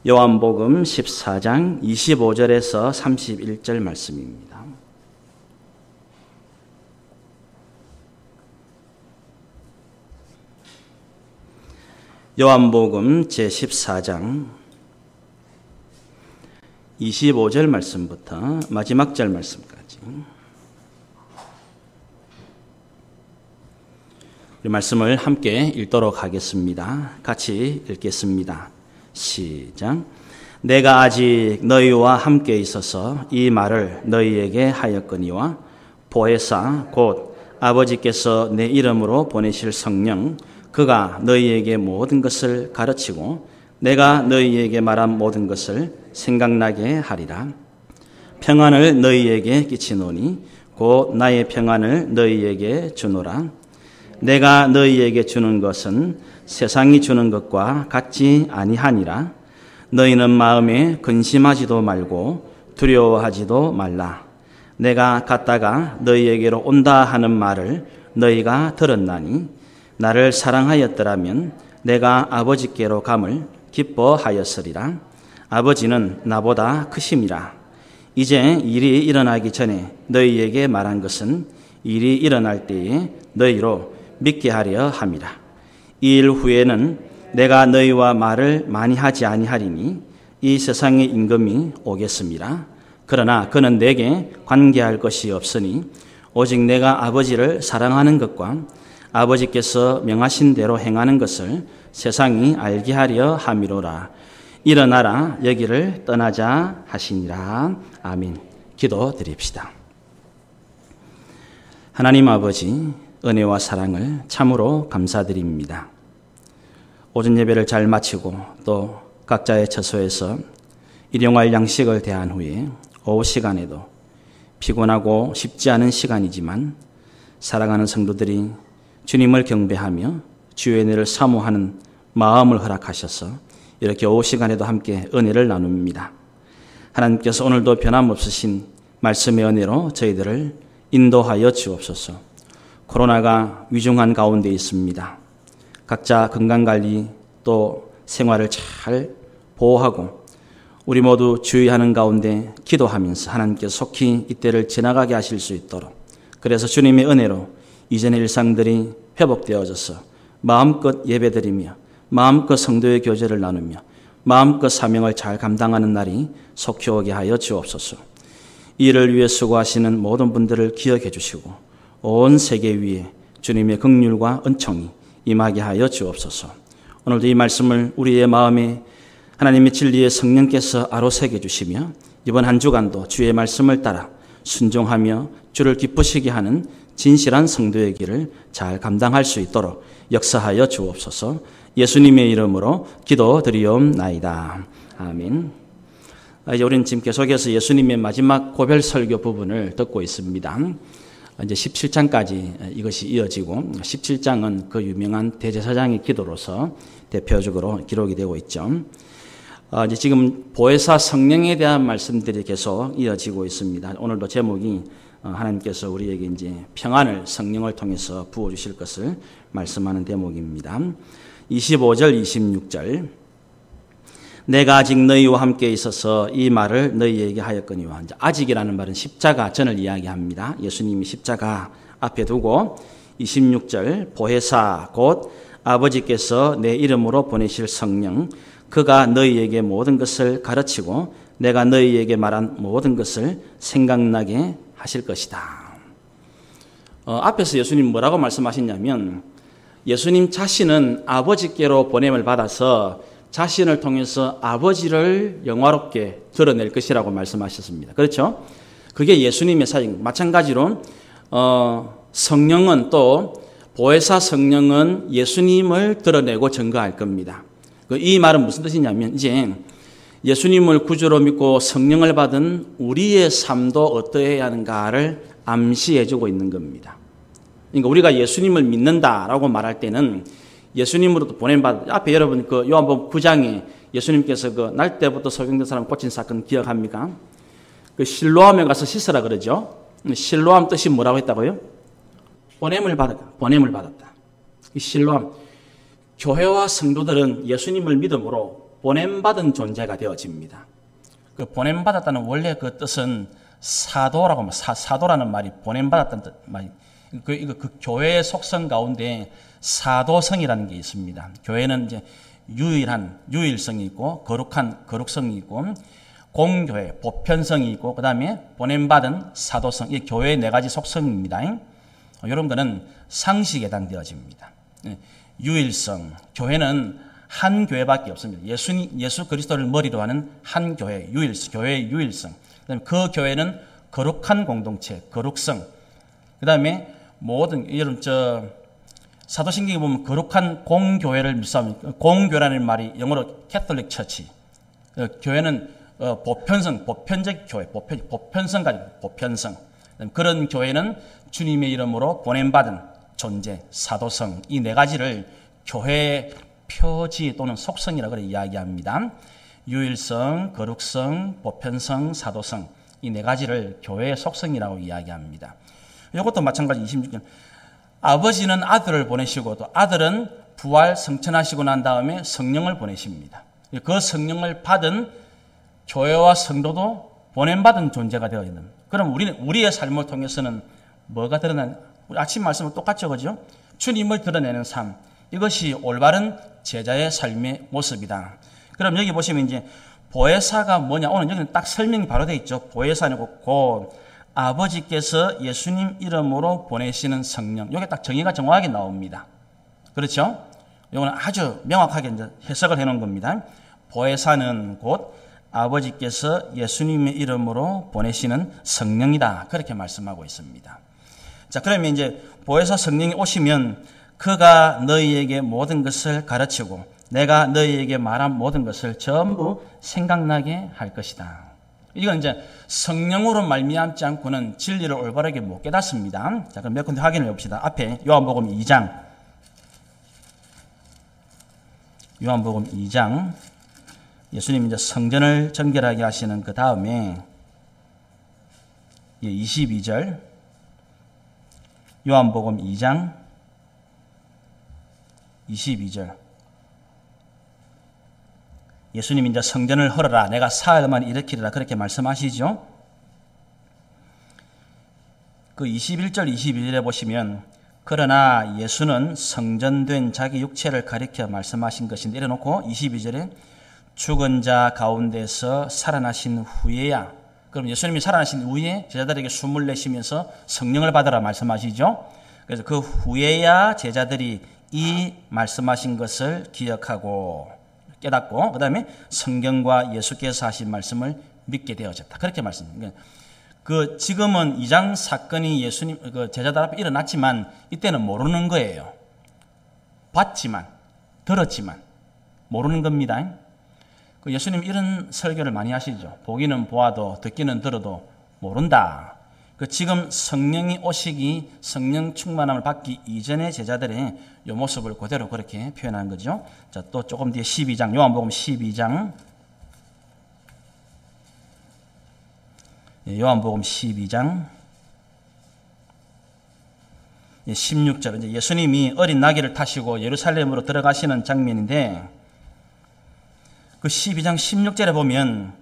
요한복음 14장 25절에서 31절 말씀입니다. 요한복음 제14장 25절 말씀부터 마지막 절 말씀까지 이 말씀을 함께 읽도록 하겠습니다. 같이 읽겠습니다. 시작. 내가 아직 너희와 함께 있어서 이 말을 너희에게 하였거니와 보혜사 곧 아버지께서 내 이름으로 보내실 성령 그가 너희에게 모든 것을 가르치고 내가 너희에게 말한 모든 것을 생각나게 하리라. 평안을 너희에게 끼치노니 곧 나의 평안을 너희에게 주노라. 내가 너희에게 주는 것은 세상이 주는 것과 같지 아니하니라. 너희는 마음에 근심하지도 말고 두려워하지도 말라. 내가 갔다가 너희에게로 온다 하는 말을 너희가 들었나니 나를 사랑하였더라면 내가 아버지께로 감을 기뻐하였으리라. 아버지는 나보다 크심이라. 이제 일이 일어나기 전에 너희에게 말한 것은 일이 일어날 때에 너희로 믿게 하려 함이라. 이 일 후에는 내가 너희와 말을 많이 하지 아니하리니 이 세상의 임금이 오겠습니다. 그러나 그는 내게 관계할 것이 없으니 오직 내가 아버지를 사랑하는 것과 아버지께서 명하신 대로 행하는 것을 세상이 알게 하려 함이로라. 일어나라 여기를 떠나자 하시니라. 아멘. 기도드립시다. 하나님 아버지 은혜와 사랑을 참으로 감사드립니다. 오전 예배를 잘 마치고 또 각자의 처소에서 일용할 양식을 대한 후에 오후 시간에도 피곤하고 쉽지 않은 시간이지만 사랑하는 성도들이 주님을 경배하며 주의 은혜를 사모하는 마음을 허락하셔서 이렇게 오후 시간에도 함께 은혜를 나눕니다. 하나님께서 오늘도 변함없으신 말씀의 은혜로 저희들을 인도하여 주옵소서. 코로나가 위중한 가운데 있습니다. 각자 건강관리 또 생활을 잘 보호하고 우리 모두 주의하는 가운데 기도하면서 하나님께서 속히 이때를 지나가게 하실 수 있도록 그래서 주님의 은혜로 이전의 일상들이 회복되어져서 마음껏 예배드리며 마음껏 성도의 교제를 나누며 마음껏 사명을 잘 감당하는 날이 속히 오게 하여 주옵소서. 이를 위해 수고하시는 모든 분들을 기억해 주시고 온 세계 위에 주님의 긍휼과 은총이 임하게 하여 주옵소서. 오늘도 이 말씀을 우리의 마음에 하나님의 진리의 성령께서 아로새겨 주시며 이번 한 주간도 주의 말씀을 따라 순종하며 주를 기쁘시게 하는 진실한 성도의 길을 잘 감당할 수 있도록 역사하여 주옵소서. 예수님의 이름으로 기도드리옵나이다. 아멘. 이제 우리는 지금 계속해서 예수님의 마지막 고별 설교 부분을 듣고 있습니다. 이제 17장까지 이것이 이어지고 17장은 그 유명한 대제사장의 기도로서 대표적으로 기록이 되고 있죠. 이제 지금 보혜사 성령에 대한 말씀들이 계속 이어지고 있습니다. 오늘도 제목이 하나님께서 우리에게 이제 평안을 성령을 통해서 부어주실 것을 말씀하는 대목입니다. 25절, 26절. 내가 아직 너희와 함께 있어서 이 말을 너희에게 하였거니와. 아직이라는 말은 십자가 전을 이야기합니다. 예수님이 십자가 앞에 두고 26절 보혜사 곧 아버지께서 내 이름으로 보내실 성령 그가 너희에게 모든 것을 가르치고 내가 너희에게 말한 모든 것을 생각나게 하실 것이다. 앞에서 예수님 뭐라고 말씀하셨냐면 예수님 자신은 아버지께로 보냄을 받아서 자신을 통해서 아버지를 영화롭게 드러낼 것이라고 말씀하셨습니다. 그렇죠? 그게 예수님의 사역. 마찬가지로 성령은 또 보혜사 성령은 예수님을 드러내고 증거할 겁니다. 이 말은 무슨 뜻이냐면 이제 예수님을 구주로 믿고 성령을 받은 우리의 삶도 어떠해야 하는가를 암시해주고 있는 겁니다. 그러니까 우리가 예수님을 믿는다라고 말할 때는 예수님으로부터 보냄받은 앞에 여러분 그 요한복음 9장에 예수님께서 그 날 때부터 소경된 사람 고친 사건 기억합니까? 그 실로암에 가서 씻으라 그러죠. 실로암 뜻이 뭐라고 했다고요? 보냄을 받았다. 이 실로암 교회와 성도들은 예수님을 믿음으로 보냄받은 존재가 되어집니다. 그 보냄받았다는 원래 그 뜻은 사도라고 합니다. 사도라는 말이 보냄받았다는 말이 그 교회의 속성 가운데 사도성이라는 게 있습니다. 교회는 이제 유일성이 있고 거룩성이 있고 공교회 보편성이 있고 그다음에 보냄받은 사도성, 이 교회의 네 가지 속성입니다. 이런 거는 상식에 해당되어집니다. 유일성, 교회는 한 교회밖에 없습니다. 예수 그리스도를 머리로 하는 한 교회, 교회의 유일성. 그다음에 그 교회는 거룩한 공동체, 거룩성. 그다음에 모든 여러분 사도신경에 보면 거룩한 공교회를 밀사합니다. 공교라는 말이 영어로 캐톨릭 처치. 교회는 보편성, 보편적 교회, 보편성 가지고 보편성. 그런 교회는 주님의 이름으로 보냄받은 존재, 사도성, 이 네 가지를 교회의 표지 또는 속성이라고 이야기합니다. 유일성, 거룩성, 보편성, 사도성, 이 네 가지를 교회의 속성이라고 이야기합니다. 이것도 마찬가지 26절. 아버지는 아들을 보내시고 또 아들은 부활 성천하시고 난 다음에 성령을 보내십니다. 그 성령을 받은 교회와 성도도 보냄받은 존재가 되어 있는. 그럼 우리의 삶을 통해서는 뭐가 드러나는? 우리 아침 말씀은 똑같죠, 그죠? 주님을 드러내는 삶. 이것이 올바른 제자의 삶의 모습이다. 그럼 여기 보시면 이제 보혜사가 뭐냐? 오늘 여기는 딱 설명이 바로 되어 있죠. 보혜사는 곧 아버지께서 예수님 이름으로 보내시는 성령. 이게 딱 정의가 정확하게 나옵니다. 그렇죠? 이거는 아주 명확하게 이제 해석을 해놓은 겁니다. 보혜사는 곧 아버지께서 예수님의 이름으로 보내시는 성령이다. 그렇게 말씀하고 있습니다. 자, 그러면 이제 보혜사 성령이 오시면 그가 너희에게 모든 것을 가르치고 내가 너희에게 말한 모든 것을 전부 생각나게 할 것이다. 이건 이제 성령으로 말미암지 않고는 진리를 올바르게 못 깨닫습니다. 자, 그럼 몇 군데 확인을 해봅시다. 앞에 요한복음 2장. 요한복음 2장. 예수님 이제 성전을 정결하게 하시는 그 다음에 22절. 요한복음 2장 22절. 예수님이 이제 성전을 헐어라, 내가 사흘만 일으키리라, 그렇게 말씀하시죠. 그 21절, 22절에 보시면, 그러나 예수는 성전된 자기 육체를 가리켜 말씀하신 것인데, 이래놓고 22절에 죽은 자 가운데서 살아나신 후에야, 그럼 예수님이 살아나신 후에 제자들에게 숨을 내쉬면서 성령을 받으라 말씀하시죠. 그래서 그 후에야 제자들이 이 말씀하신 것을 기억하고 깨닫고 그 다음에 성경과 예수께서 하신 말씀을 믿게 되어졌다. 그렇게 말씀합니다. 그 지금은 2장 사건이 예수님 그 제자들 앞에 일어났지만 이때는 모르는 거예요. 봤지만 들었지만 모르는 겁니다. 그 예수님 이런 설교를 많이 하시죠. 보기는 보아도 듣기는 들어도 모른다. 그 지금 성령이 오시기 성령 충만함을 받기 이전의 제자들의 이 모습을 그대로 그렇게 표현한 거죠. 자, 또 조금 뒤에 12장 요한복음 12장 요한복음 12장 16절 이제 예수님이 어린 나귀를 타시고 예루살렘으로 들어가시는 장면인데 그 12장 16절에 보면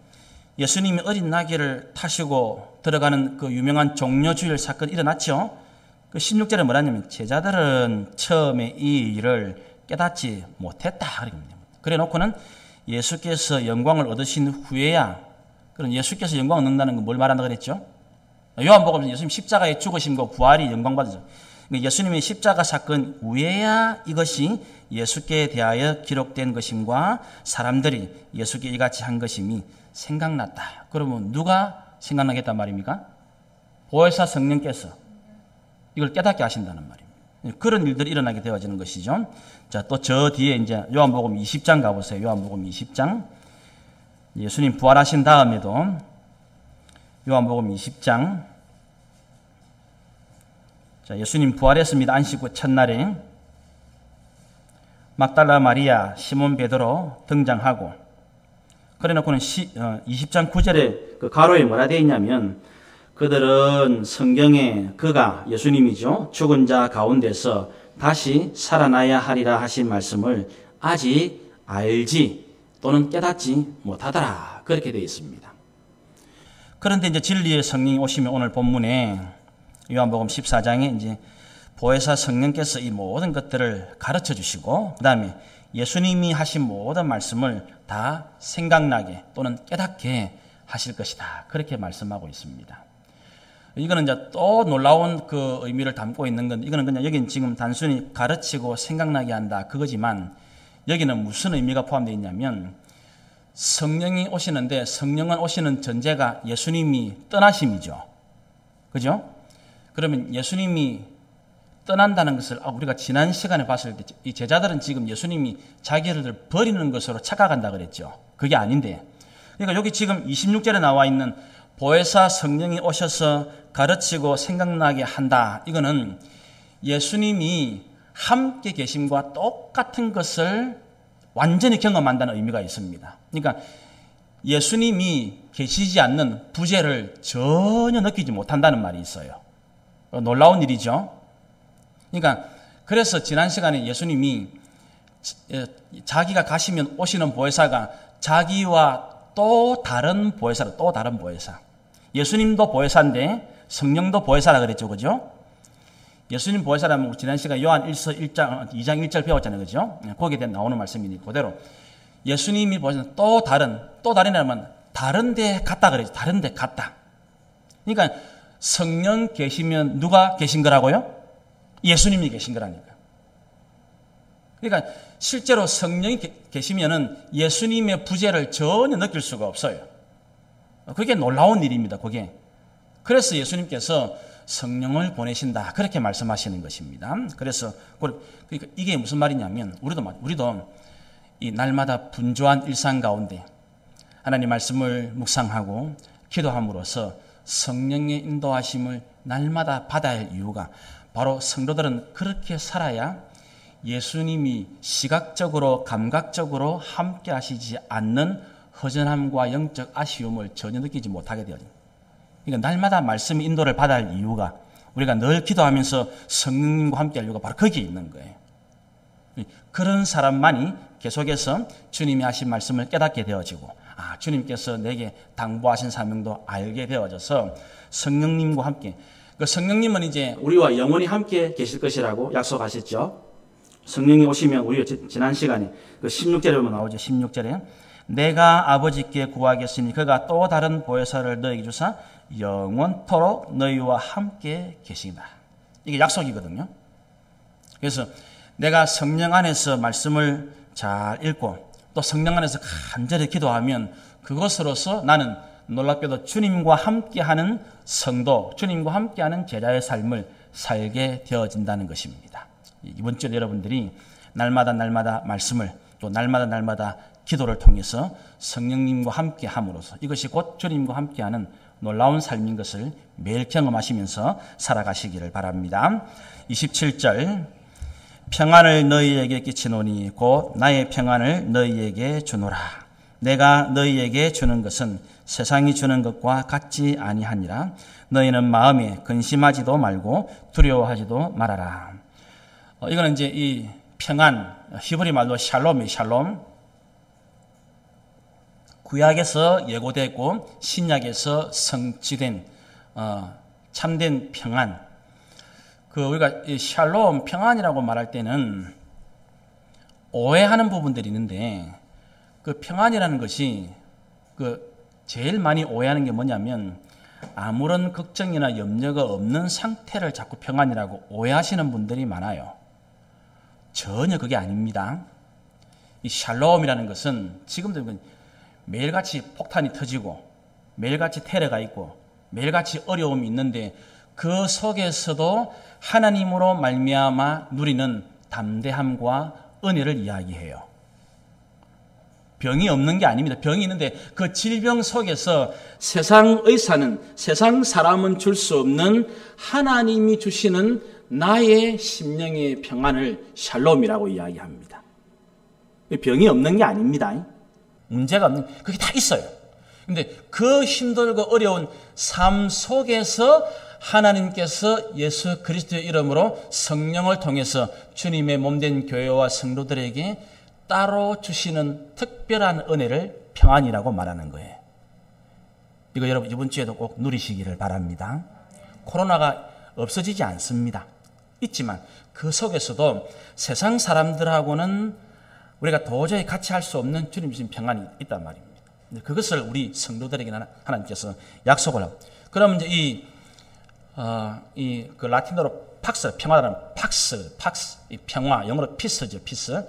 예수님이 어린 나귀를 타시고 들어가는 그 유명한 종려주일 사건이 일어났죠. 그 16절에 뭐라냐면 제자들은 처음에 이 일을 깨닫지 못했다. 그래 놓고는 예수께서 영광을 얻으신 후에야 그럼 예수께서 영광을 얻는다는 건 뭘 말한다 그랬죠? 요한복음은 예수님 십자가에 죽으심과 부활이 영광받으죠. 예수님의 십자가 사건 후에야 이것이 예수께 대하여 기록된 것임과 사람들이 예수께 이같이 한 것임이 생각났다. 그러면 누가 생각나겠단 말입니까? 보혜사 성령께서 이걸 깨닫게 하신다는 말입니다. 그런 일들이 일어나게 되어지는 것이죠. 자, 또 저 뒤에 이제 요한복음 20장 가보세요. 요한복음 20장. 예수님 부활하신 다음에도 요한복음 20장. 자, 예수님 부활했습니다. 안식 후 첫날에 막달라 마리아, 시몬 베드로 등장하고 그래 놓고는 20장 9절에 그 가로에 뭐라 되어 있냐면 그들은 성경에 그가 예수님이죠. 죽은 자 가운데서 다시 살아나야 하리라 하신 말씀을 아직 알지 또는 깨닫지 못하더라. 그렇게 되어 있습니다. 그런데 이제 진리의 성령이 오시면 오늘 본문에 요한복음 14장에 이제 보혜사 성령께서 이 모든 것들을 가르쳐 주시고, 그 다음에 예수님이 하신 모든 말씀을 다 생각나게 또는 깨닫게 하실 것이다. 그렇게 말씀하고 있습니다. 이거는 이제 또 놀라운 그 의미를 담고 있는 건데, 이거는 그냥 여기는 지금 단순히 가르치고 생각나게 한다 그거지만, 여기는 무슨 의미가 포함되어 있냐면, 성령이 오시는데 성령은 오시는 전제가 예수님이 떠나심이죠. 그죠? 그러면 예수님이 떠난다는 것을 우리가 지난 시간에 봤을 때 이 제자들은 지금 예수님이 자기를 버리는 것으로 착각한다 그랬죠. 그게 아닌데, 그러니까 여기 지금 26절에 나와 있는 보혜사 성령이 오셔서 가르치고 생각나게 한다. 이거는 예수님이 함께 계심과 똑같은 것을 완전히 경험한다는 의미가 있습니다. 그러니까 예수님이 계시지 않는 부재를 전혀 느끼지 못한다는 말이 있어요. 놀라운 일이죠. 그러니까 그래서 지난 시간에 예수님이 자기가 가시면 오시는 보혜사가 자기와 또 다른 보혜사라, 또 다른 보혜사. 예수님도 보혜사인데 성령도 보혜사라 그랬죠. 그죠? 예수님 보혜사라면 지난 시간에 요한 1서 2장 1절 배웠잖아요. 그죠? 거기에 대해 나오는 말씀이니 그대로 예수님이 보혜사는 또 다른이라면 다른 데 갔다 그랬죠. 다른 데 갔다. 그러니까 성령 계시면 누가 계신 거라고요? 예수님이 계신 거라니까. 그러니까 실제로 성령이 계시면은 예수님의 부재를 전혀 느낄 수가 없어요. 그게 놀라운 일입니다. 그게. 그래서 예수님께서 성령을 보내신다. 그렇게 말씀하시는 것입니다. 그래서 그러니까 이게 무슨 말이냐면 우리도 이 날마다 분주한 일상 가운데 하나님 말씀을 묵상하고 기도함으로써 성령의 인도하심을 날마다 받아야 할 이유가 바로 성도들은 그렇게 살아야 예수님이 시각적으로 감각적으로 함께 하시지 않는 허전함과 영적 아쉬움을 전혀 느끼지 못하게 되어요. 그러니까 날마다 말씀의 인도를 받아야 할 이유가 우리가 늘 기도하면서 성령님과 함께 할 이유가 바로 거기에 있는 거예요. 그런 사람만이 계속해서 주님이 하신 말씀을 깨닫게 되어지고 주님께서 내게 당부하신 사명도 알게 되어져서 성령님과 함께 그 성령님은 이제 우리와 영원히 함께 계실 것이라고 약속하셨죠. 성령이 오시면 우리가 지난 시간에 그 16절에 보면 나오죠. 16절에 내가 아버지께 구하겠으니 그가 또 다른 보혜사를 너에게 주사 영원토록 너희와 함께 계시다. 이게 약속이거든요. 그래서 내가 성령 안에서 말씀을 잘 읽고 또 성령 안에서 간절히 기도하면 그것으로서 나는 놀랍게도 주님과 함께하는 성도, 주님과 함께하는 제자의 삶을 살게 되어진다는 것입니다. 이번 주에 여러분들이 날마다 말씀을 또 날마다 기도를 통해서 성령님과 함께함으로써 이것이 곧 주님과 함께하는 놀라운 삶인 것을 매일 경험하시면서 살아가시기를 바랍니다. 27절 평안을 너희에게 끼치노니 곧 나의 평안을 너희에게 주노라. 내가 너희에게 주는 것은 세상이 주는 것과 같지 아니하니라. 너희는 마음에 근심하지도 말고 두려워하지도 말아라. 이거는 이제 이 평안, 히브리 말로 샬롬이 샬롬. 구약에서 예고되고 신약에서 성취된 참된 평안. 우리가 이 샬롬 평안이라고 말할 때는 오해하는 부분들이 있는데 그 평안이라는 것이 제일 많이 오해하는 게 뭐냐면 아무런 걱정이나 염려가 없는 상태를 자꾸 평안이라고 오해하시는 분들이 많아요. 전혀 그게 아닙니다. 이 샬롬이라는 것은 지금도 매일같이 폭탄이 터지고 매일같이 테러가 있고 매일같이 어려움이 있는데 그 속에서도 하나님으로 말미암아 누리는 담대함과 은혜를 이야기해요. 병이 없는 게 아닙니다. 병이 있는데 그 질병 속에서 세상 의사는 세상 사람은 줄 수 없는 하나님이 주시는 나의 심령의 평안을 샬롬이라고 이야기합니다. 병이 없는 게 아닙니다. 문제가 없는 그게 다 있어요. 근데 그 힘들고 어려운 삶 속에서 하나님께서 예수 그리스도의 이름으로 성령을 통해서 주님의 몸된 교회와 성도들에게 따로 주시는 특별한 은혜를 평안이라고 말하는 거예요. 이거 여러분 이번 주에도 꼭 누리시기를 바랍니다. 코로나가 없어지지 않습니다. 있지만 그 속에서도 세상 사람들하고는 우리가 도저히 같이 할 수 없는 주님 주신 평안이 있단 말입니다. 그것을 우리 성도들에게 하나님께서 약속을 하고, 그러면 이제 그 라틴어로 팍스, 평화라는 팍스, 이 평화, 영어로 피스죠, 피스.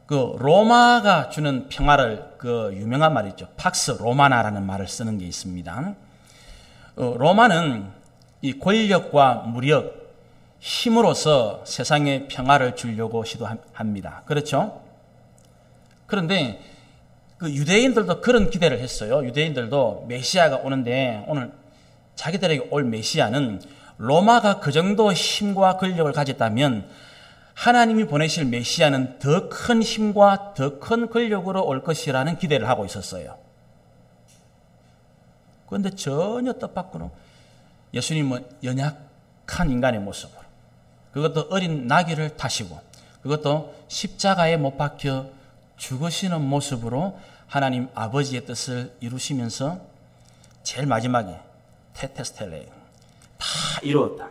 그 로마가 주는 평화를 그 유명한 말이 있죠. 팍스 로마나라는 말을 쓰는 게 있습니다. 로마는 이 권력과 무력, 힘으로써 세상에 평화를 주려고 시도합니다. 그렇죠? 그런데 그 유대인들도 그런 기대를 했어요. 유대인들도 메시아가 오는데 오늘 자기들에게 올 메시아는 로마가 그 정도 힘과 권력을 가졌다면 하나님이 보내실 메시아는 더 큰 힘과 더 큰 권력으로 올 것이라는 기대를 하고 있었어요. 그런데 전혀 뜻밖으로 예수님은 연약한 인간의 모습으로, 그것도 어린 나귀를 타시고, 그것도 십자가에 못 박혀 죽으시는 모습으로 하나님 아버지의 뜻을 이루시면서 제일 마지막에 테테스텔레 다 이루었다.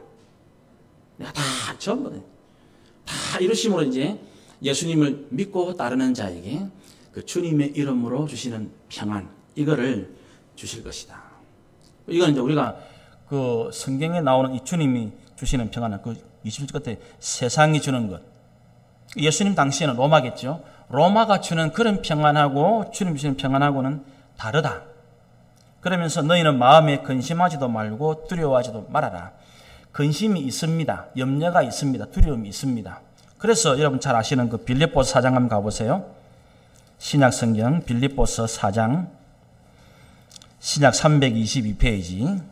내가 다 전부 다 이루심으로 이제 예수님을 믿고 따르는 자에게 그 주님의 이름으로 주시는 평안, 이거를 주실 것이다. 이건 이제 우리가 그 성경에 나오는 이 주님이 주시는 평안은 그 21절 끝에 세상이 주는 것. 예수님 당시에는 로마겠죠. 로마가 주는 그런 평안하고 주님 주시는 평안하고는 다르다. 그러면서 너희는 마음에 근심하지도 말고 두려워하지도 말아라. 근심이 있습니다. 염려가 있습니다. 두려움이 있습니다. 그래서 여러분 잘 아시는 그 빌립보서 4장 한번 가보세요. 신약 성경 빌립보서 4장 신약 322페이지.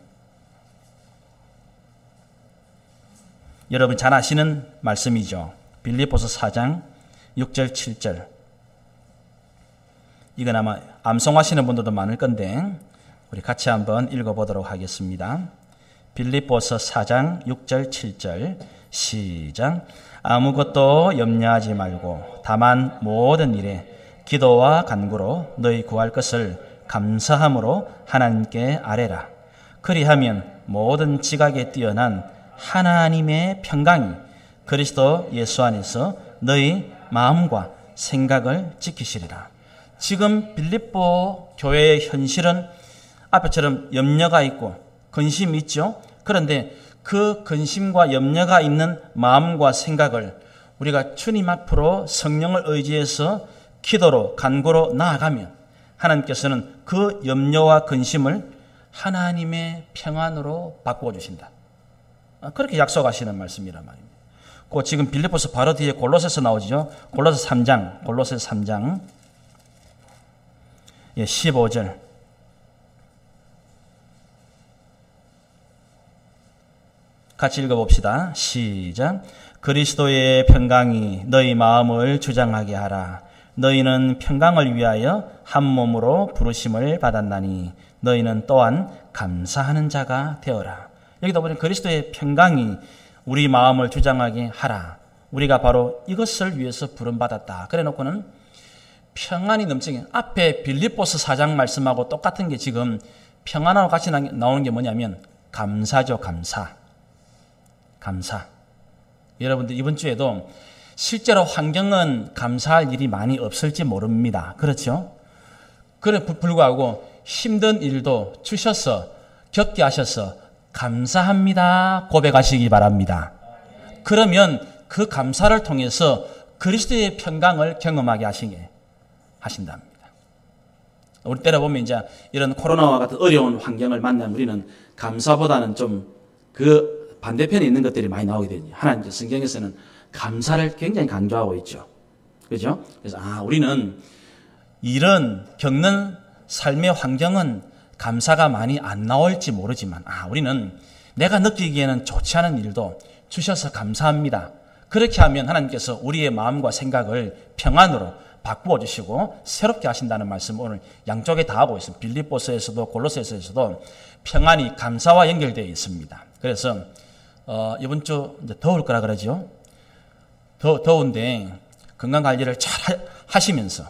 여러분 잘 아시는 말씀이죠. 빌립보서 4장 6절 7절. 이건 아마 암송하시는 분들도 많을 건데 우리 같이 한번 읽어보도록 하겠습니다. 빌립보서 4장 6절 7절 시작. 아무것도 염려하지 말고 다만 모든 일에 기도와 간구로 너희 구할 것을 감사함으로 하나님께 아뢰라. 그리하면 모든 지각에 뛰어난 하나님의 평강이 그리스도 예수 안에서 너희 마음과 생각을 지키시리라. 지금 빌립보 교회의 현실은 앞에처럼 염려가 있고 근심이 있죠. 그런데 그 근심과 염려가 있는 마음과 생각을 우리가 주님 앞으로 성령을 의지해서 기도로 간구로 나아가면 하나님께서는 그 염려와 근심을 하나님의 평안으로 바꾸어 주신다. 그렇게 약속하시는 말씀이란 말입니다. 그 지금 빌립보서 바로 뒤에 골로새서 나오죠. 골로새 3장 15절. 같이 읽어봅시다. 시작. 그리스도의 평강이 너희 마음을 주장하게 하라. 너희는 평강을 위하여 한 몸으로 부르심을 받았나니 너희는 또한 감사하는 자가 되어라. 여기다 보면 그리스도의 평강이 우리 마음을 주장하게 하라. 우리가 바로 이것을 위해서 부름받았다. 그래 놓고는 평안이 넘치게, 앞에 빌립보서 4장 말씀하고 똑같은 게 지금 평안하고 같이 나오는 게 뭐냐면 감사죠. 감사. 여러분들 이번 주에도 실제로 환경은 감사할 일이 많이 없을지 모릅니다. 그렇죠? 그래 불구하고 힘든 일도 주셔서 겪게 하셔서 감사합니다 고백하시기 바랍니다. 그러면 그 감사를 통해서 그리스도의 평강을 경험하게 하신답니다. 우리 때려 보면 이제 이런 코로나와 같은 어려운 환경을 만나면 우리는 감사보다는 좀 그 반대편에 있는 것들이 많이 나오게 되죠. 하나님 성경에서는 감사를 굉장히 강조하고 있죠. 그렇죠? 그래서 우리는 이런 겪는 삶의 환경은 감사가 많이 안 나올지 모르지만 우리는 내가 느끼기에는 좋지 않은 일도 주셔서 감사합니다. 그렇게 하면 하나님께서 우리의 마음과 생각을 평안으로 바꾸어 주시고 새롭게 하신다는 말씀 오늘 양쪽에 다 하고 있습니다. 빌립보서에서도 골로새서에서도 평안이 감사와 연결되어 있습니다. 그래서 이번 주 이제 더울 거라 그러죠. 더운데 건강관리를 잘 하시면서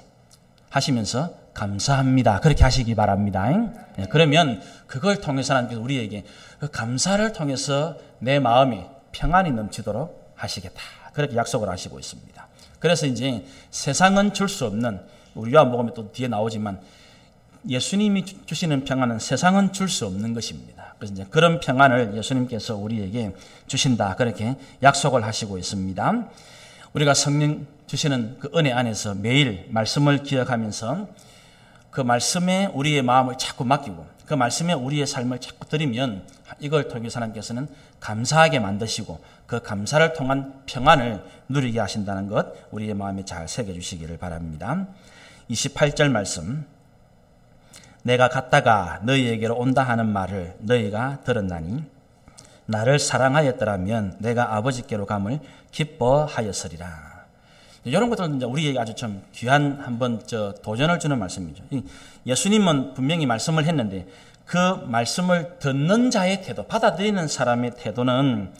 감사합니다. 그렇게 하시기 바랍니다. 네, 그러면 그걸 통해서 하나님께서 우리에게 그 감사를 통해서 내 마음에 평안이 넘치도록 하시겠다. 그렇게 약속을 하시고 있습니다. 그래서 이제 세상은 줄 수 없는, 우리 요한복음에 또 뒤에 나오지만 예수님이 주시는 평안은 세상은 줄 수 없는 것입니다. 그래서 이제 그런 평안을 예수님께서 우리에게 주신다. 그렇게 약속을 하시고 있습니다. 우리가 성령 주시는 그 은혜 안에서 매일 말씀을 기억하면서 그 말씀에 우리의 마음을 자꾸 맡기고 그 말씀에 우리의 삶을 자꾸 드리면 이걸 통해서 하나님께서는 감사하게 만드시고 그 감사를 통한 평안을 누리게 하신다는 것 우리의 마음에 잘 새겨주시기를 바랍니다. 28절 말씀, 내가 갔다가 너희에게로 온다 하는 말을 너희가 들었나니 나를 사랑하였더라면 내가 아버지께로 감을 기뻐하였으리라. 이런 것들은 우리에게 아주 좀 귀한 한번 도전을 주는 말씀이죠. 예수님은 분명히 말씀을 했는데 그 말씀을 듣는 자의 태도, 받아들이는 사람의 태도는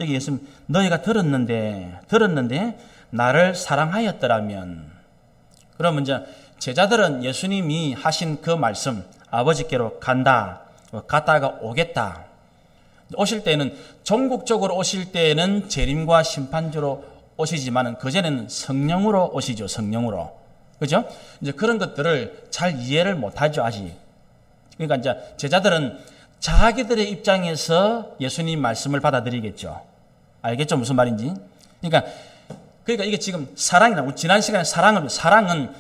여기 예수님 너희가 들었는데 나를 사랑하였더라면, 그러면 이제 제자들은 예수님이 하신 그 말씀, 아버지께로 간다, 갔다가 오겠다, 오실 때는 전국적으로 오실 때는 재림과 심판주로 오시지만은 그전에는 성령으로 오시죠. 성령으로. 그죠? 이제 그런 것들을 잘 이해를 못하죠, 아직. 그러니까 이제 제자들은 자기들의 입장에서 예수님 말씀을 받아들이겠죠. 알겠죠? 무슨 말인지? 그러니까 이게 지금 사랑이나, 지난 시간에 사랑은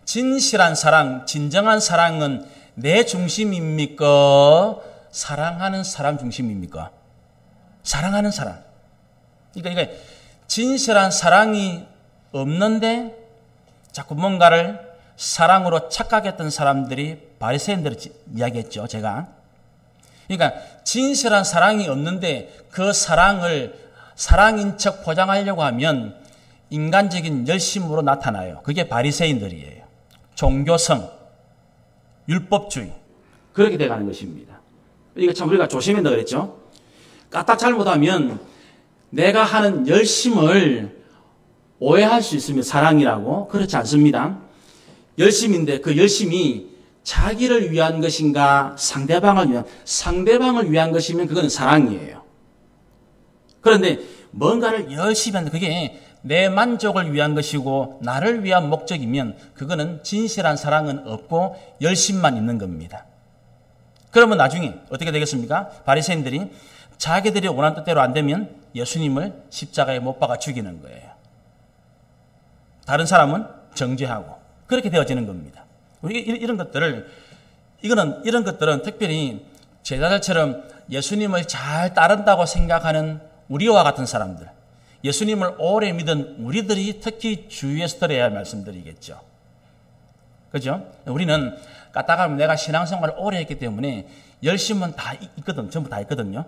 진실한 사랑, 진정한 사랑은 내 중심입니까? 사랑하는 사람 중심입니까? 사랑하는 사람. 그러니까 진실한 사랑이 없는데 자꾸 뭔가를 사랑으로 착각했던 사람들이 바리새인들을 이야기했죠, 제가. 그러니까 진실한 사랑이 없는데 그 사랑을 사랑인 척 포장하려고 하면 인간적인 열심으로 나타나요. 그게 바리새인들이에요. 종교성, 율법주의, 그렇게 돼가는 것입니다. 이거 참 우리가 조심해야 그랬죠. 까딱 잘못하면 내가 하는 열심을 오해할 수 있으면 사랑이라고. 그렇지 않습니다. 열심인데 그 열심이 자기를 위한 것인가 상대방을 위한 것이면 그건 사랑이에요. 그런데 뭔가를 열심히 하는데 그게 내 만족을 위한 것이고 나를 위한 목적이면 그거는 진실한 사랑은 없고 열심만 있는 겁니다. 그러면 나중에 어떻게 되겠습니까? 바리새인들이 자기들이 원하는 뜻대로 안 되면 예수님을 십자가에 못 박아 죽이는 거예요. 다른 사람은 정죄하고 그렇게 되어지는 겁니다. 우리 이런 것들은 특별히 제자들처럼 예수님을 잘 따른다고 생각하는 우리와 같은 사람들, 예수님을 오래 믿은 우리들이 특히 주의해서 들어야 할 말씀들이겠죠. 그죠? 우리는 까딱하면 내가 신앙생활을 오래 했기 때문에 열심은 다 있거든. 전부 다 있거든요.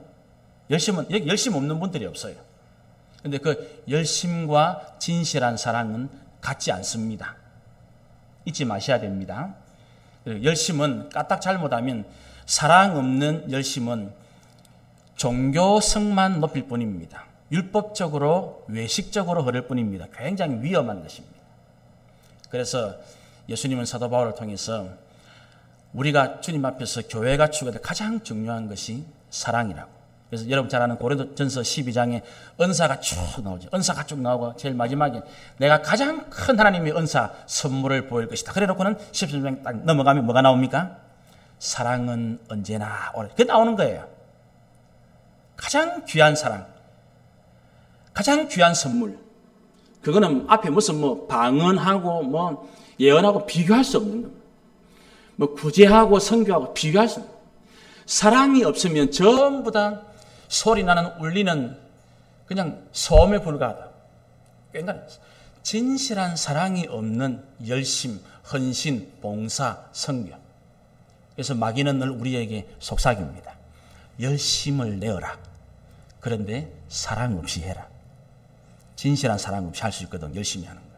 여기 열심 없는 분들이 없어요. 근데 그 열심과 진실한 사랑은 같지 않습니다. 잊지 마셔야 됩니다. 열심은 까딱 잘못하면, 사랑 없는 열심은 종교성만 높일 뿐입니다. 율법적으로 외식적으로 흐를 뿐입니다. 굉장히 위험한 것입니다. 그래서 예수님은 사도 바울을 통해서 우리가 주님 앞에서 교회가 추구해야 될 가장 중요한 것이 사랑이라고. 그래서 여러분 잘 아는 고린도전서 12장에 은사가 쭉 나오죠. 은사가 쭉 나오고 제일 마지막에 내가 가장 큰 하나님의 은사 선물을 보일 것이다. 그래 놓고는 13장 딱 넘어가면 뭐가 나옵니까? 사랑은 언제나 오래. 그게 나오는 거예요. 가장 귀한 사랑, 가장 귀한 선물. 그거는 앞에 무슨 방언하고 예언하고 비교할 수 없는 겁니다. 구제하고 선교하고 비교할 수 없는. 사랑이 없으면 전부 다 소리 나는 울리는 그냥 소음에 불과하다. 굉장히 진실한 사랑이 없는 열심, 헌신, 봉사, 선교. 그래서 마귀는 늘 우리에게 속삭입니다. 열심을 내어라. 그런데 사랑 없이 해라. 진실한 사랑 없이 할 수 있거든. 열심히 하는 거.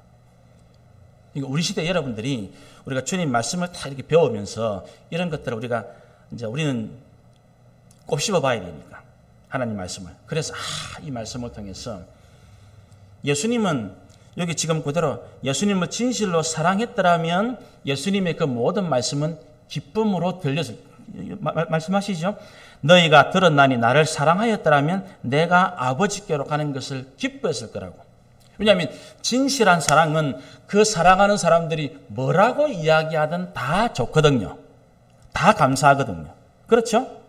그러니까 우리 시대 여러분들이 우리가 주님 말씀을 다 이렇게 배우면서 이런 것들을 우리는 곱씹어 봐야 되니까. 하나님 말씀을. 그래서 이 말씀을 통해서 예수님은 여기 지금 그대로 예수님을 진실로 사랑했더라면 예수님의 그 모든 말씀은 기쁨으로 들려서 말씀하시죠. 너희가 들었나니 나를 사랑하였더라면 내가 아버지께로 가는 것을 기뻐했을 거라고. 왜냐하면 진실한 사랑은 그 사랑하는 사람들이 뭐라고 이야기하든 다 좋거든요. 다 감사하거든요. 그렇죠?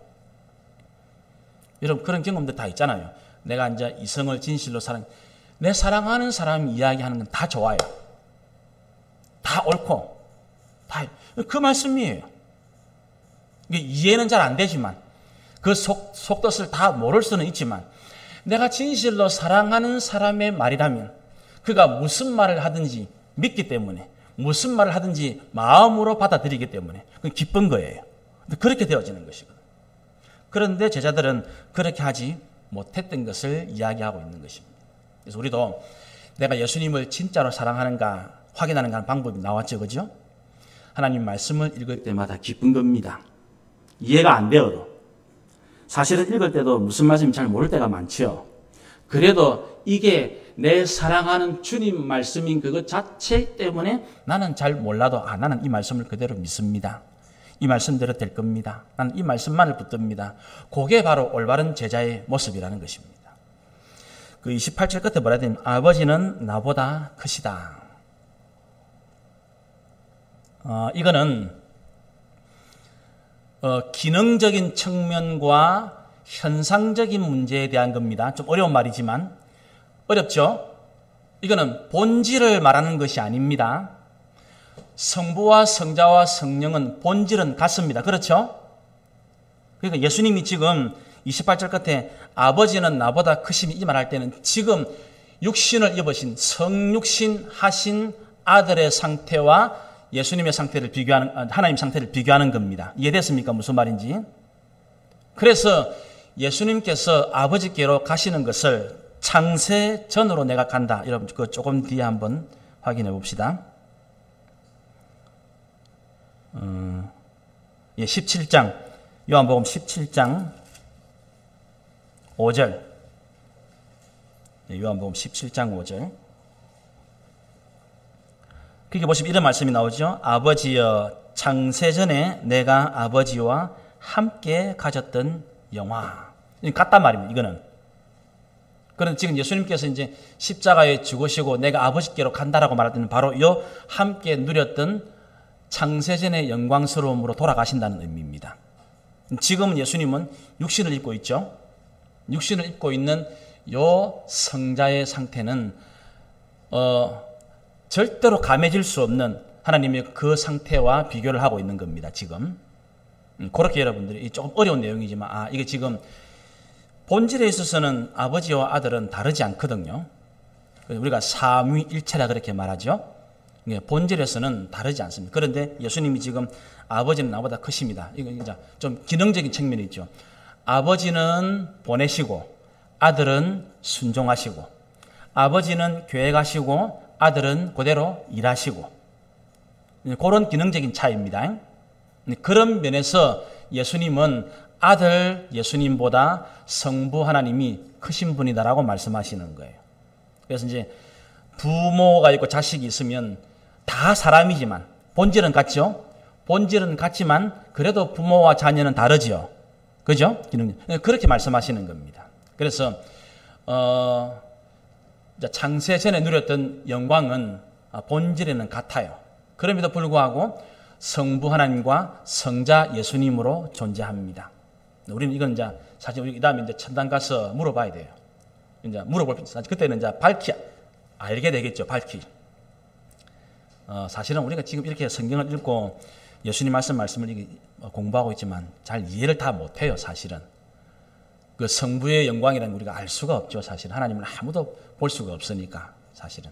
여러분 그런 경험들 다 있잖아요. 내가 이제 이성을 진실로 내 사랑하는 사람이 이야기하는 건 다 좋아요. 다 옳고 다 그 말씀이에요. 이해는 잘 안 되지만 그 속뜻을 다 모를 수는 있지만 내가 진실로 사랑하는 사람의 말이라면 그가 무슨 말을 하든지 믿기 때문에 무슨 말을 하든지 마음으로 받아들이기 때문에 기쁜 거예요. 그렇게 되어지는 것이거든요. 그런데 제자들은 그렇게 하지 못했던 것을 이야기하고 있는 것입니다. 그래서 우리도 내가 예수님을 진짜로 사랑하는가 확인하는 방법이 나왔죠. 그죠? 하나님 말씀을 읽을 때마다 기쁜 겁니다. 이해가 안 되어도. 사실은 읽을 때도 무슨 말씀인지 잘 모를 때가 많죠. 그래도 이게 내 사랑하는 주님 말씀인 그것 자체 때문에 나는 잘 몰라도 나는 이 말씀을 그대로 믿습니다. 이 말씀대로 될 겁니다. 나는 이 말씀만을 붙듭니다. 그게 바로 올바른 제자의 모습이라는 것입니다. 그 28절 끝에 뭐라 되냐면 아버지는 나보다 크시다. 이거는 기능적인 측면과 현상적인 문제에 대한 겁니다. 좀 어려운 말이지만 어렵죠? 이거는 본질을 말하는 것이 아닙니다. 성부와 성자와 성령은 본질은 같습니다. 그렇죠? 그러니까 예수님이 지금 28절 끝에 아버지는 나보다 크심이 이 말할 때는 지금 육신을 입으신 성육신 하신 아들의 상태와 예수님의 상태를 비교하는, 하나님 상태를 비교하는 겁니다. 이해됐습니까? 무슨 말인지? 그래서 예수님께서 아버지께로 가시는 것을 창세 전으로 내가 간다. 여러분, 그 조금 뒤에 한번 확인해 봅시다. 17장, 요한복음 17장 5절. 요한복음 17장 5절. 그렇게 보시면 이런 말씀이 나오죠. 아버지여, 창세전에 내가 아버지와 함께 가졌던 영화. 같단 말입니다. 이거는. 그런데 지금 예수님께서 이제 십자가에 죽으시고 내가 아버지께로 간다라고 말할 때는 바로 요 함께 누렸던 창세전의 영광스러움으로 돌아가신다는 의미입니다. 지금은 예수님은 육신을 입고 있죠. 육신을 입고 있는 요 성자의 상태는 절대로 감해질 수 없는 하나님의 그 상태와 비교를 하고 있는 겁니다. 지금 그렇게 여러분들이 조금 어려운 내용이지만 이게 지금 본질에 있어서는 아버지와 아들은 다르지 않거든요. 우리가 삼위일체라 그렇게 말하죠. 본질에서는 다르지 않습니다. 그런데 예수님이 지금 아버지는 나보다 크십니다. 이거 이제 좀 기능적인 측면이 있죠. 아버지는 보내시고 아들은 순종하시고, 아버지는 교회 가시고 아들은 그대로 일하시고, 그런 기능적인 차이입니다. 그런 면에서 예수님은 아들 예수님보다 성부 하나님이 크신 분이다라고 말씀하시는 거예요. 그래서 이제 부모가 있고 자식이 있으면 다 사람이지만 본질은 같죠. 본질은 같지만 그래도 부모와 자녀는 다르죠. 그죠? 그렇게 말씀하시는 겁니다. 그래서 창세 전에 누렸던 영광은 본질에는 같아요. 그럼에도 불구하고 성부 하나님과 성자 예수님으로 존재합니다. 우리는 이건 이제 사실 우리 그다음에 이제 천당 가서 물어봐야 돼요. 이제 물어볼 그때는 이제 밝히 알게 되겠죠. 밝히. 사실은 우리가 지금 이렇게 성경을 읽고 예수님 말씀을 공부하고 있지만 잘 이해를 다 못해요. 사실은 그 성부의 영광이라는 우리가 알 수가 없죠. 사실 하나님을 아무도 볼 수가 없으니까 사실은.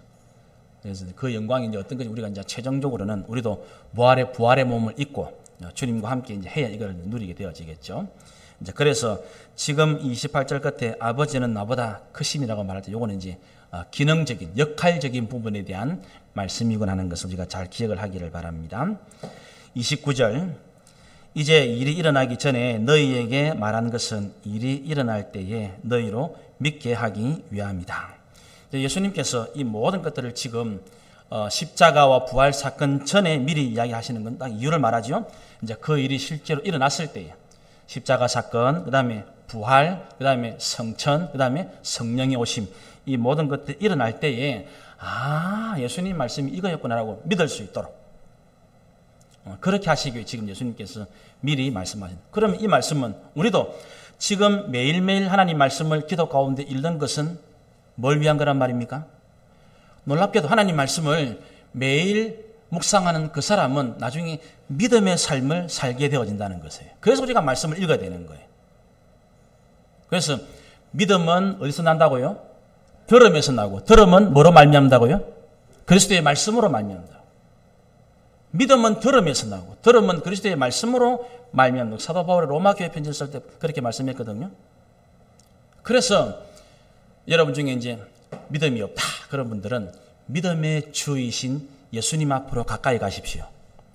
그래서 그 영광이 이제 어떤 건지 우리가 이제 최종적으로는 우리도 부활의 몸을 입고 주님과 함께 이제 해야 이걸 누리게 되어지겠죠. 이제 그래서 지금 28절 끝에 아버지는 나보다 크심이라고 말할 때 요거는 이제 기능적인 역할적인 부분에 대한 말씀이곤 하는 것을 우리가 잘 기억을 하기를 바랍니다. 29절 이제 일이 일어나기 전에 너희에게 말한 것은 일이 일어날 때에 너희로 믿게 하기 위함이다. 예수님께서 이 모든 것들을 지금 십자가와 부활 사건 전에 미리 이야기하시는 건 딱 이유를 말하죠. 이제 그 일이 실제로 일어났을 때에 십자가 사건, 그 다음에 부활, 그 다음에 성천, 그 다음에 성령의 오심, 이 모든 것들이 일어날 때에 예수님 말씀이 이거였구나라고 믿을 수 있도록 그렇게 하시기 위해 지금 예수님께서 미리 말씀하신. 그러면 이 말씀은 우리도 지금 매일매일 하나님 말씀을 기도 가운데 읽는 것은 뭘 위한 거란 말입니까? 놀랍게도 하나님 말씀을 매일 묵상하는 그 사람은 나중에 믿음의 삶을 살게 되어진다는 것이에요. 그래서 우리가 말씀을 읽어야 되는 거예요. 그래서 믿음은 어디서 난다고요? 들음에서 나고, 들음은 뭐로 말미암다고요? 그리스도의 말씀으로 말미암다. 믿음은 들음에서 나고, 들음은 그리스도의 말씀으로 말미암다. 사도 바울이 로마 교회 편지를 쓸 때 그렇게 말씀했거든요. 그래서 여러분 중에 이제 믿음이 없다 그런 분들은 믿음의 주이신 예수님 앞으로 가까이 가십시오.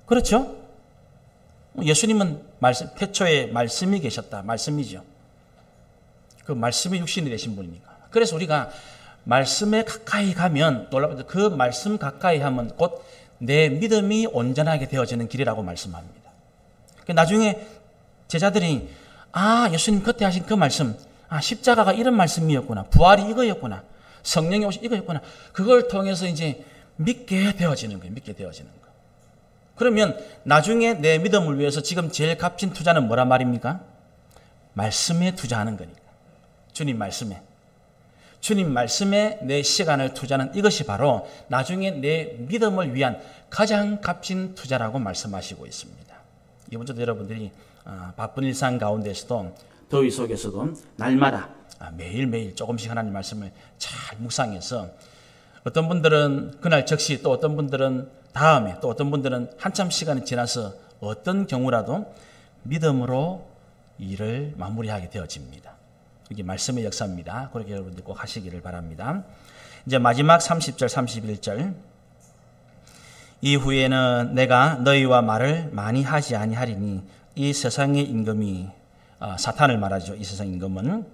그렇죠? 예수님은 태초에 말씀이 계셨다. 말씀이죠. 그 말씀이 육신이 되신 분이니까. 그래서 우리가 말씀에 가까이 가면 놀랍게도 그 말씀 가까이 하면 곧 내 믿음이 온전하게 되어지는 길이라고 말씀합니다. 나중에 제자들이 예수님 그때 하신 그 말씀, 십자가가 이런 말씀이었구나, 부활이 이거였구나, 성령이 오신 이거였구나, 그걸 통해서 이제 믿게 되어지는 거예요. 믿게 되어지는 거. 그러면 나중에 내 믿음을 위해서 지금 제일 값진 투자는 뭐란 말입니까? 말씀에 투자하는 거니까. 주님 말씀에. 주님 말씀에 내 시간을 투자하는 이것이 바로 나중에 내 믿음을 위한 가장 값진 투자라고 말씀하시고 있습니다. 이번 주도 여러분들이 바쁜 일상 가운데서도 더위 속에서도 날마다 매일매일 조금씩 하나님 말씀을 잘 묵상해서 어떤 분들은 그날 즉시 또 어떤 분들은 다음에 또 어떤 분들은 한참 시간이 지나서 어떤 경우라도 믿음으로 일을 마무리하게 되어집니다. 이게 말씀의 역사입니다. 그렇게 여러분들 꼭 하시기를 바랍니다. 이제 마지막 30절, 31절. 이후에는 내가 너희와 말을 많이 하지 아니하리니 이 세상의 임금이 사탄을 말하죠. 이 세상 임금은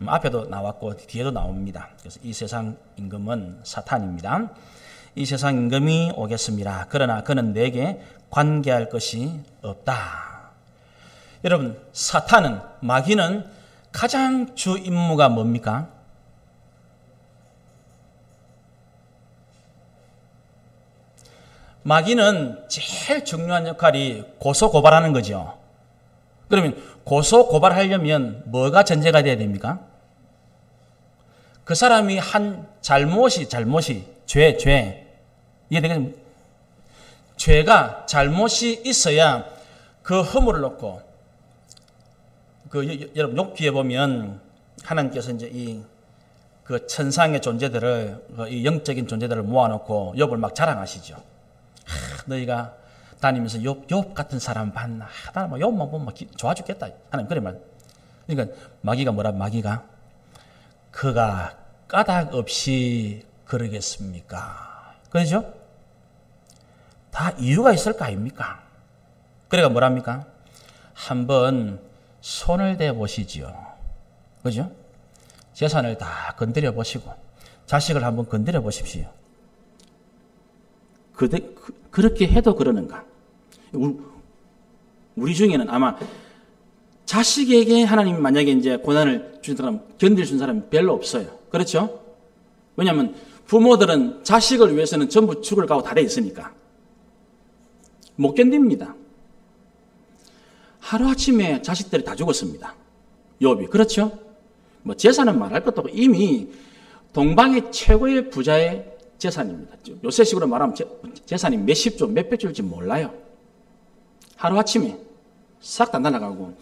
앞에도 나왔고 뒤에도 나옵니다. 그래서 이 세상 임금은 사탄입니다. 이 세상 임금이 오겠습니다. 그러나 그는 내게 관계할 것이 없다. 여러분, 사탄은, 마귀는 가장 주 임무가 뭡니까? 마귀는 제일 중요한 역할이 고소고발하는 거죠. 그러면 고소고발하려면 뭐가 전제가 돼야 됩니까? 그 사람이 한 잘못이 죄. 이해되겠습니까? 죄가 잘못이 있어야 그 허물을 놓고 여러분 욥기에 보면 하나님께서 이제 그 천상의 존재들을 이 영적인 존재들을 모아놓고 욥을 막 자랑하시죠. 너희가 다니면서 욥 같은 사람 봤나? 나는 욥만 보면 좋아 죽겠다. 하나님 그래 말. 그러니까 마귀가 마귀가 그가 까닭 없이 그러겠습니까? 그렇죠? 다 이유가 있을 거 아닙니까? 그래가 뭐랍니까? 한번 손을 대 보시지요. 그죠? 재산을 다 건드려 보시고 자식을 한번 건드려 보십시오. 그렇게 해도 그러는가? 우리 중에는 아마 자식에게 하나님이 만약에 이제 고난을 주신 사람, 견딜 수 있는 사람이 별로 없어요. 그렇죠? 왜냐하면 부모들은 자식을 위해서는 전부 죽을 각오 다 돼 있으니까 못 견딥니다. 하루아침에 자식들이 다 죽었습니다. 욥이. 그렇죠? 재산은 말할 것도 없고 이미 동방의 최고의 부자의 재산입니다. 요새식으로 말하면 재산이 몇십조, 몇백조일지 몰라요. 하루아침에 싹 다 날아가고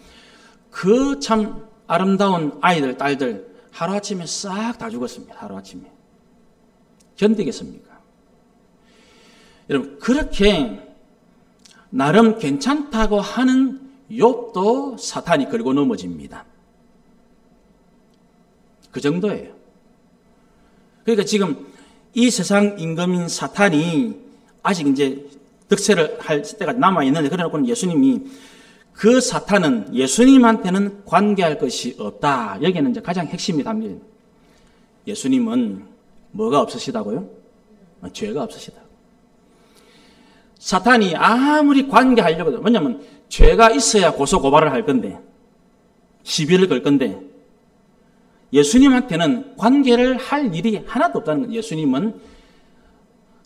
그 참 아름다운 아이들, 딸들 하루아침에 싹 다 죽었습니다. 하루아침에. 견디겠습니까? 여러분 그렇게 나름 괜찮다고 하는 욥도 사탄이 걸고 넘어집니다. 그 정도예요. 그러니까 지금 이 세상 임금인 사탄이 아직 이제 득세를 할 때가 남아있는데 그래놓고는 예수님이 그 사탄은 예수님한테는 관계할 것이 없다. 여기에는 이제 가장 핵심이 담긴 예수님은 뭐가 없으시다고요? 죄가 없으시다. 사탄이 아무리 관계하려고 해도, 뭐냐면 죄가 있어야 고소고발을 할 건데, 시비를 걸 건데, 예수님한테는 관계를 할 일이 하나도 없다는 거예요. 예수님은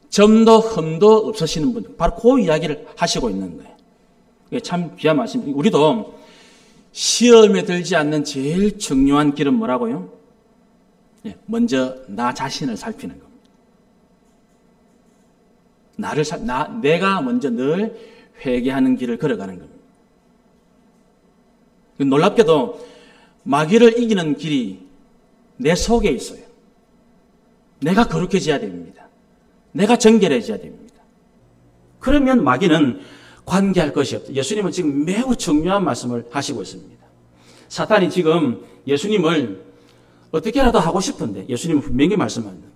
점도 흠도 없으시는 분, 바로 그 이야기를 하시고 있는 거예요. 이게 참 귀한 말씀입니다. 우리도 시험에 들지 않는 제일 중요한 길은 뭐라고요? 먼저 나 자신을 살피는 겁니다. 내가 먼저 늘 회개하는 길을 걸어가는 겁니다. 놀랍게도 마귀를 이기는 길이 내 속에 있어요. 내가 거룩해져야 됩니다. 내가 정결해져야 됩니다. 그러면 마귀는 관계할 것이 없다. 예수님은 지금 매우 중요한 말씀을 하시고 있습니다. 사탄이 지금 예수님을 어떻게라도 하고 싶은데, 예수님은 분명히 말씀합니다.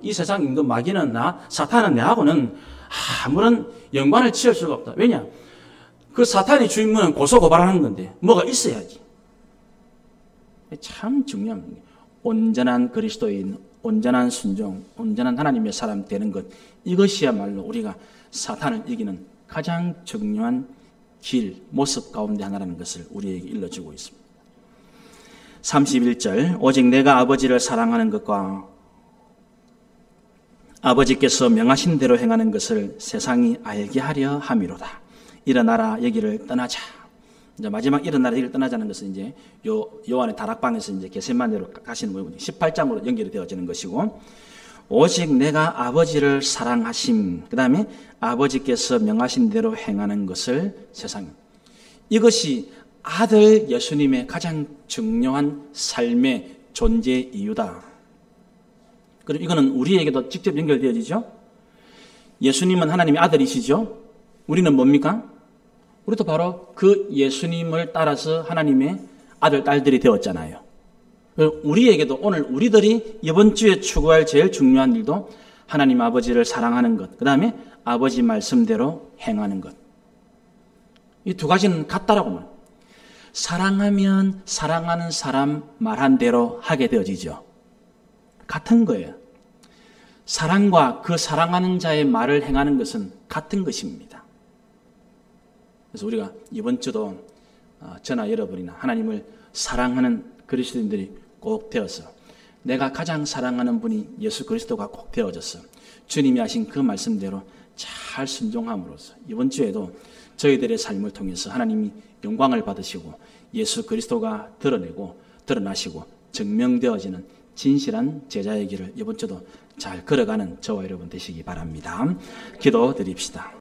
이 세상 임금 마귀는 사탄은 내하고는 아무런 연관을 지을 수가 없다. 왜냐? 그 사탄이 주인문은 고소고발하는 건데 뭐가 있어야지. 참 중요한 거예요. 온전한 그리스도인, 온전한 순종, 온전한 하나님의 사람 되는 것, 이것이야말로 우리가 사탄을 이기는 가장 중요한 길, 모습 가운데 하나라는 것을 우리에게 일러주고 있습니다. 31절, 오직 내가 아버지를 사랑하는 것과 아버지께서 명하신 대로 행하는 것을 세상이 알게 하려 함이로다. 일어나라, 여기를 떠나자. 이제 마지막 일어나라, 여기를 떠나자는 것은 이제 요한의 다락방에서 이제 겟세마네로 가시는 부분이 18장으로 연결이 되어지는 것이고, 오직 내가 아버지를 사랑하심, 그 다음에 아버지께서 명하신 대로 행하는 것을 세상에. 이것이 아들 예수님의 가장 중요한 삶의 존재 이유다. 그럼 이거는 우리에게도 직접 연결되어지죠? 예수님은 하나님의 아들이시죠? 우리는 뭡니까? 우리도 바로 그 예수님을 따라서 하나님의 아들, 딸들이 되었잖아요. 우리에게도 오늘 우리들이 이번 주에 추구할 제일 중요한 일도 하나님 아버지를 사랑하는 것, 그 다음에 아버지 말씀대로 행하는 것. 이 두 가지는 같다라고 말합니다. 사랑하면 사랑하는 사람 말한 대로 하게 되어지죠. 같은 거예요. 사랑과 그 사랑하는 자의 말을 행하는 것은 같은 것입니다. 그래서 우리가 이번 주도 저나 여러분이나 하나님을 사랑하는 그리스도인들이 꼭 되어서, 내가 가장 사랑하는 분이 예수 그리스도가 꼭 되어져서 주님이 하신 그 말씀대로 잘 순종함으로써 이번 주에도 저희들의 삶을 통해서 하나님이 영광을 받으시고 예수 그리스도가 드러나시고 증명되어지는 진실한 제자의 길을 이번 주도 잘 걸어가는 저와 여러분 되시기 바랍니다. 기도드립시다.